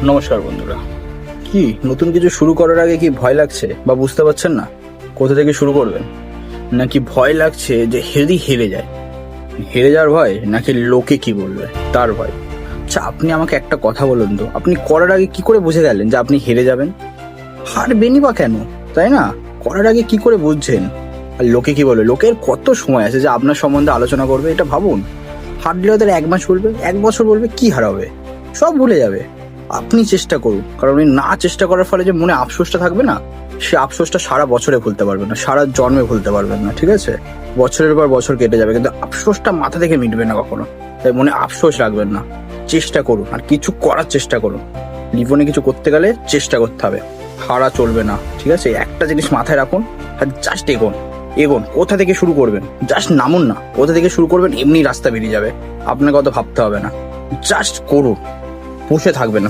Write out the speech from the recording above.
নমস্কার বন্ধুরা। কি নতুন কিছু শুরু করার আগে কি ভয় লাগছে বা বুঝতে পারছেন না কোথা থেকে শুরু করবেন? নাকি ভয় লাগছে যে হেরে যায়, হেরে যাওয়ার ভয়, নাকি লোকে কি বলবে তার ভয়? আচ্ছা, আপনি আমাকে একটা কথা বলুন তো, আপনি করার আগে কি করে বুঝে গেলেন যে আপনি হেরে যাবেন? হারবেনই বা কেন, তাই না? করার আগে কি করে বুঝছেন? আর লোকে কি বলবে? লোকের কত সময় আছে যে আপনার সম্বন্ধে আলোচনা করবে, এটা ভাবুন। হারলে ওদের 1 মাস বলবে, 1 বছর বলবে, কি হারাবে? সব ভুলে যাবে। আপনি চেষ্টা করুন, কারণ এই না চেষ্টা করার ফলে যে মনে আফসোসটা থাকবে না, সে আফসোসটা সারা বছরে ভুলতে পারবেন না, সারা জন্মে ভুলতে পারবেন না, ঠিক আছে? বছরের পর বছর কেটে যাবে, কিন্তু আফসোসটা মাথা থেকে মিটবে না কখনো। তাই মনে আফসোস রাখবেন না, চেষ্টা করুন আর কিছু করার চেষ্টা করুন। জীবনে কিছু করতে গেলে চেষ্টা করতে হবে, হারা চলবে না, ঠিক আছে? একটা জিনিস মাথায় রাখুন আর জাস্ট এগোন। এগোন, কোথা থেকে শুরু করবেন? জাস্ট নামুন না, কোথা থেকে শুরু করবেন এমনি রাস্তা বেরিয়ে যাবে, আপনাকে অত ভাবতে হবে না। জাস্ট করুন, বসে থাকবেন না।